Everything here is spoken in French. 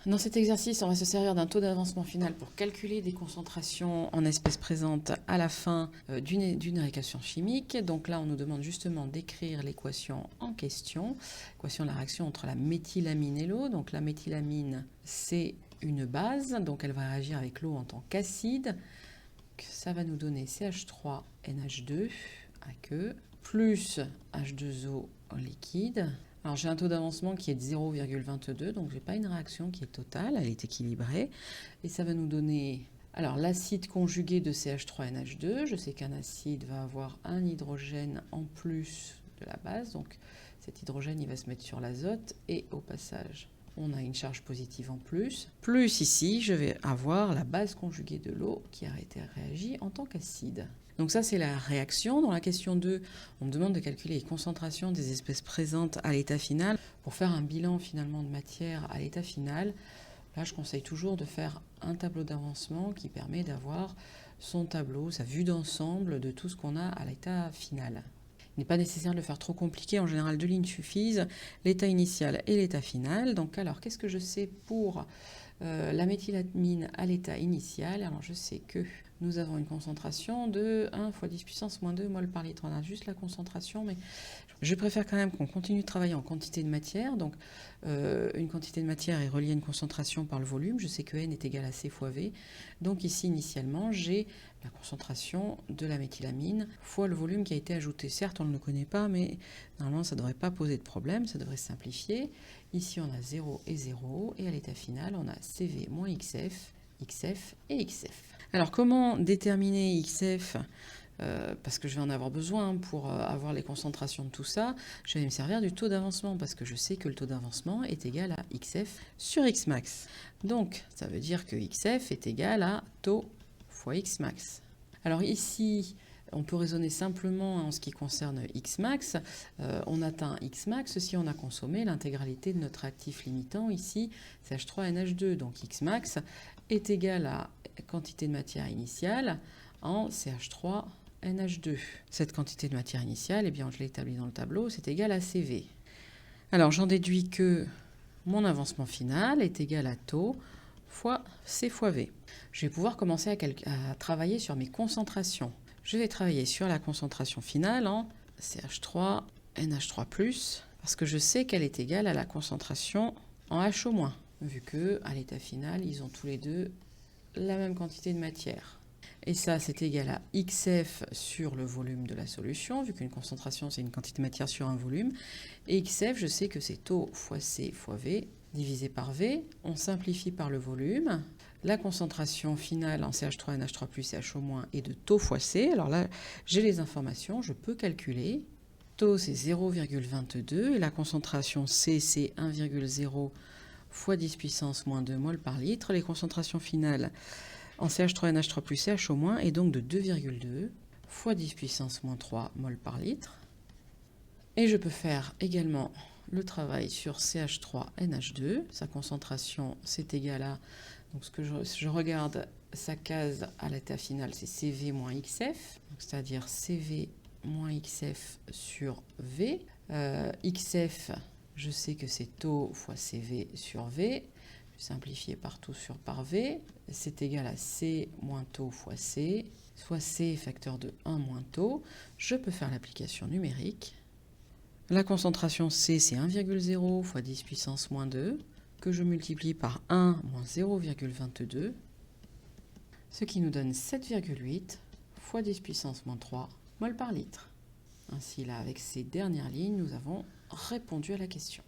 Dans cet exercice, on va se servir d'un taux d'avancement final pour calculer des concentrations en espèces présentes à la fin d'une réaction chimique. Donc là, on nous demande justement d'écrire l'équation en question, l'équation de la réaction entre la méthylamine et l'eau. Donc la méthylamine, c'est une base, donc elle va réagir avec l'eau en tant qu'acide. Ça va nous donner CH3NH2 aqueux plus H2O en liquide. Alors j'ai un taux d'avancement qui est de 0,22, donc je n'ai pas une réaction qui est totale, elle est équilibrée. Et ça va nous donner l'acide conjugué de CH3NH2. Je sais qu'un acide va avoir un hydrogène en plus de la base, donc cet hydrogène il va se mettre sur l'azote et au passage on a une charge positive en plus. Plus ici, je vais avoir la base conjuguée de l'eau qui a été réagie en tant qu'acide. Donc ça, c'est la réaction. Dans la question 2, on me demande de calculer les concentrations des espèces présentes à l'état final. Pour faire un bilan finalement de matière à l'état final, là, je conseille toujours de faire un tableau d'avancement qui permet d'avoir son tableau, sa vue d'ensemble de tout ce qu'on a à l'état final. Il n'est pas nécessaire de le faire trop compliqué. En général, 2 lignes suffisent, l'état initial et l'état final. Donc alors, qu'est-ce que je sais pour la méthylamine à l'état initial? Alors je sais que nous avons une concentration de 1 fois 10 puissance moins 2 mol par litre. On a juste la concentration, mais je préfère quand même qu'on continue de travailler en quantité de matière. Donc une quantité de matière est reliée à une concentration par le volume. Je sais que N est égal à C fois V. Donc ici, initialement, j'ai la concentration de la méthylamine fois le volume qui a été ajouté. Certes, on ne le connaît pas, mais normalement, ça ne devrait pas poser de problème, ça devrait simplifier. Ici, on a 0 et 0, et à l'état final, on a CV moins XF, XF et XF. Alors, comment déterminer XF parce que je vais en avoir besoin pour avoir les concentrations de tout ça, je vais me servir du taux d'avancement parce que je sais que le taux d'avancement est égal à XF sur Xmax. Donc, ça veut dire que XF est égal à taux fois Xmax. Alors ici, on peut raisonner simplement en ce qui concerne Xmax. On atteint Xmax si on a consommé l'intégralité de notre actif limitant, ici CH3NH2. Donc Xmax est égal à quantité de matière initiale en CH3NH2. Cette quantité de matière initiale, eh bien, je l'ai établie dans le tableau, c'est égal à CV. Alors j'en déduis que mon avancement final est égal à taux fois C fois V. Je vais pouvoir commencer à travailler sur mes concentrations. Je vais travailler sur la concentration finale en CH3, NH3+, parce que je sais qu'elle est égale à la concentration en HO-, vu qu'à l'état final, ils ont tous les deux la même quantité de matière. Et ça, c'est égal à XF sur le volume de la solution, vu qu'une concentration, c'est une quantité de matière sur un volume. Et XF, je sais que c'est taux fois C fois V, divisé par V. On simplifie par le volume. La concentration finale en CH3NH3+, et HO- est de taux fois C. Alors là, j'ai les informations, je peux calculer. Taux, c'est 0,22 et la concentration C, c'est 1,0 fois 10 puissance moins 2 mol par litre. Les concentrations finales en CH3NH3+, et HO- est donc de 2,2 fois 10 puissance moins 3 mol par litre. Et je peux faire également le travail sur CH3NH2. Sa concentration, c'est égal à... Donc ce que je regarde, sa case à l'état final, c'est CV moins XF, c'est-à-dire CV moins XF sur V. XF, je sais que c'est taux fois CV sur V. Je vais simplifier partout par V. C'est égal à C moins taux fois C, soit C facteur de 1 moins taux. Je peux faire l'application numérique. La concentration C, c'est 1,0 fois 10 puissance moins 2, que je multiplie par 1 moins 0,22, ce qui nous donne 7,8 fois 10 puissance moins 3 mol par litre. Ainsi, là, avec ces dernières lignes, nous avons répondu à la question.